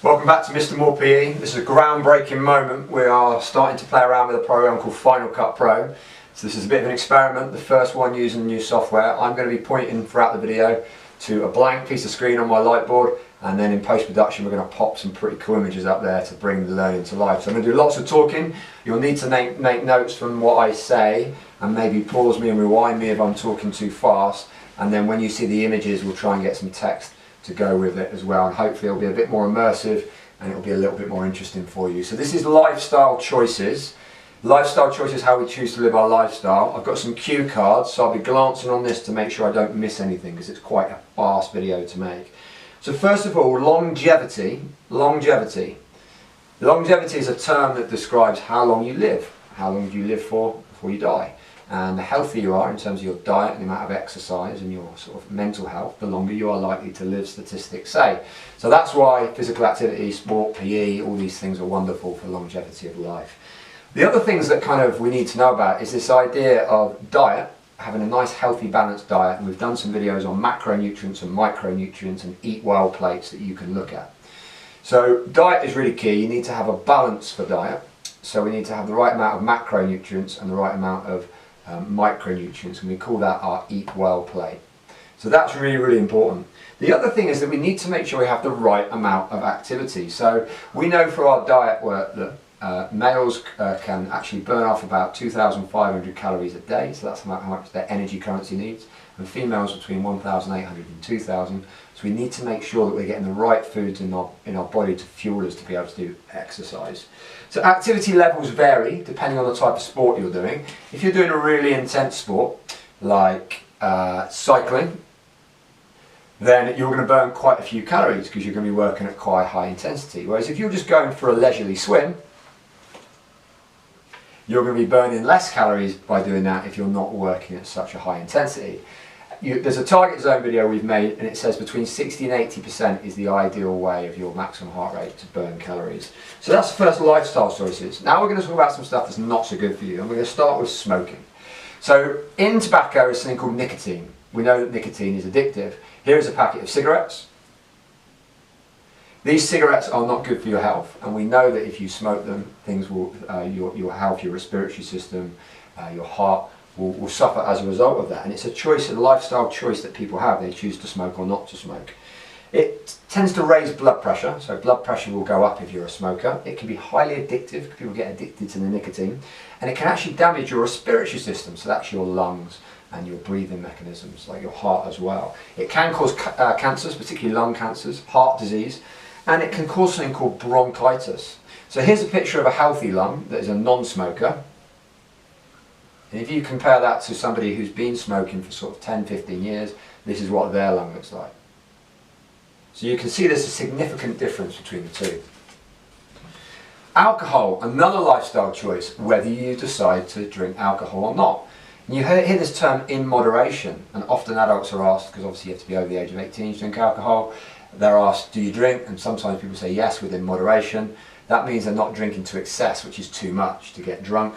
Welcome back to Mr. Moore PE. This is a groundbreaking moment. We are starting to play around with a program called Final Cut Pro. So this is a bit of an experiment, the first one using the new software. I'm going to be pointing throughout the video to a blank piece of screen on my light board, and then in post-production we're going to pop some pretty cool images up there to bring the learning to life. So I'm going to do lots of talking. You'll need to make notes from what I say and maybe pause me and rewind me if I'm talking too fast, and then when you see the images we'll try and get some text to go with it as well, and hopefully it'll be a bit more immersive and it'll be a little bit more interesting for you. So this is lifestyle choices. Lifestyle choices, how we choose to live our lifestyle. I've got some cue cards, so I'll be glancing on this to make sure I don't miss anything because it's quite a fast video to make. So first of all, longevity. Longevity is a term that describes how long you live. How long do you live for before you die? And the healthier you are in terms of your diet and the amount of exercise and your sort of mental health, the longer you are likely to live, statistics say. So that's why physical activity, sport, PE, all these things are wonderful for longevity of life. The other things that kind of we need to know about is this idea of diet, having a nice healthy balanced diet, and we've done some videos on macronutrients and micronutrients and eat well plates that you can look at. So diet is really key. You need to have a balance for diet. So we need to have the right amount of macronutrients and the right amount of micronutrients, and we call that our eat well plate. So that's really, really important. The other thing is that we need to make sure we have the right amount of activity. So we know through our diet work that males can actually burn off about 2,500 calories a day, so that's how much their energy currency needs, and females between 1,800 and 2,000. So we need to make sure that we're getting the right foods in our body to fuel us to be able to do exercise. So activity levels vary depending on the type of sport you're doing. If you're doing a really intense sport like cycling, then you're going to burn quite a few calories because you're going to be working at quite high intensity. Whereas if you're just going for a leisurely swim, you're going to be burning less calories by doing that if you're not working at such a high intensity. There's a target zone video we've made, and it says between 60 and 80% is the ideal way of your maximum heart rate to burn calories. So that's the first lifestyle choices. Now we're going to talk about some stuff that's not so good for you, and we're going to start with smoking. So in tobacco is something called nicotine. We know that nicotine is addictive. Here is a packet of cigarettes. These cigarettes are not good for your health, and we know that if you smoke them, things will, your health, your respiratory system, your heart will suffer as a result of that. And it's a choice, a lifestyle choice that people have. They choose to smoke or not to smoke. It tends to raise blood pressure, so blood pressure will go up if you're a smoker. It can be highly addictive, people get addicted to the nicotine, and it can actually damage your respiratory system, so that's your lungs and your breathing mechanisms, like your heart as well. It can cause cancers, particularly lung cancers, heart disease, and it can cause something called bronchitis. So here's a picture of a healthy lung that is a non-smoker. And if you compare that to somebody who's been smoking for sort of 10, 15 years, this is what their lung looks like. So you can see there's a significant difference between the two. Alcohol, another lifestyle choice, whether you decide to drink alcohol or not. And you hear this term in moderation, and often adults are asked, because obviously you have to be over the age of 18 to drink alcohol, they're asked, do you drink? And sometimes people say yes, within moderation. That means they're not drinking to excess, which is too much to get drunk.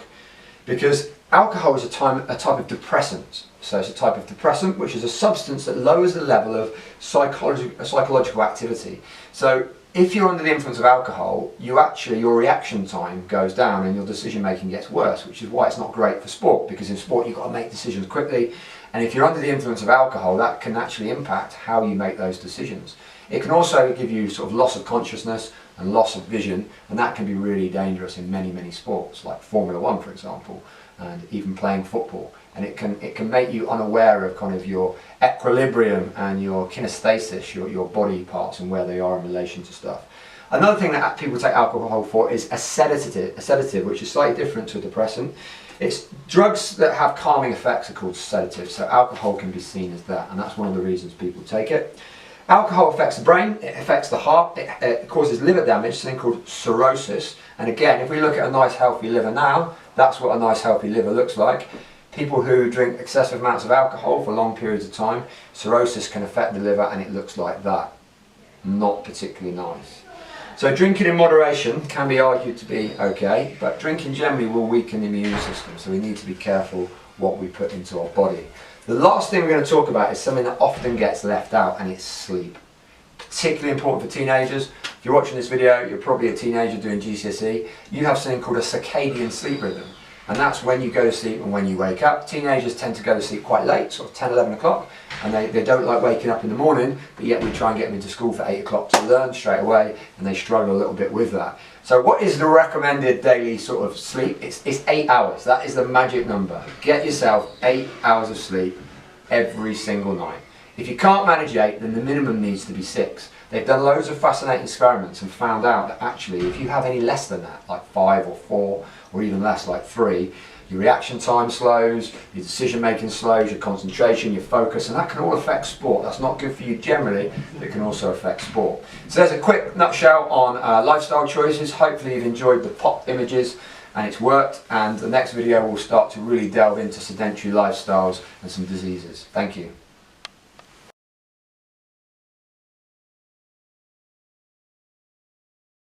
Because alcohol is a type of depressant. So it's a type of depressant which is a substance that lowers the level of psychological activity. So if you're under the influence of alcohol, your reaction time goes down and your decision making gets worse, which is why it's not great for sport, because in sport you've got to make decisions quickly, and if you're under the influence of alcohol, that can actually impact how you make those decisions. It can also give you sort of loss of consciousness and loss of vision, and that can be really dangerous in many, many sports, like Formula One, for example, and even playing football. And it can make you unaware of kind of your equilibrium and your kinesthesis, your body parts and where they are in relation to stuff. Another thing that people take alcohol for is a sedative, which is slightly different to a depressant. It's drugs that have calming effects are called sedatives, so alcohol can be seen as that, and that's one of the reasons people take it. Alcohol affects the brain, it affects the heart, it causes liver damage, something called cirrhosis. And again, if we look at a nice healthy liver now, that's what a nice healthy liver looks like. People who drink excessive amounts of alcohol for long periods of time, cirrhosis can affect the liver and it looks like that. Not particularly nice. So drinking in moderation can be argued to be okay, but drinking generally will weaken the immune system, so we need to be careful what we put into our body. The last thing we're going to talk about is something that often gets left out, and it's sleep. Particularly important for teenagers. If you're watching this video, you're probably a teenager doing GCSE, you have something called a circadian sleep rhythm. And that's when you go to sleep and when you wake up. Teenagers tend to go to sleep quite late, sort of 10, 11 o'clock, and they don't like waking up in the morning, but yet we try and get them into school for 8 o'clock to learn straight away, and they struggle a little bit with that. So what is the recommended daily sort of sleep? It's 8 hours. That is the magic number. Get yourself 8 hours of sleep every single night. If you can't manage 8, then the minimum needs to be 6. They've done loads of fascinating experiments and found out that actually if you have any less than that, like 5 or 4, or even less, like 3, your reaction time slows, your decision making slows, your concentration, your focus, and that can all affect sport. That's not good for you generally, but it can also affect sport. So there's a quick nutshell on lifestyle choices. Hopefully you've enjoyed the pop images and it's worked, and the next video will start to really delve into sedentary lifestyles and some diseases. Thank you.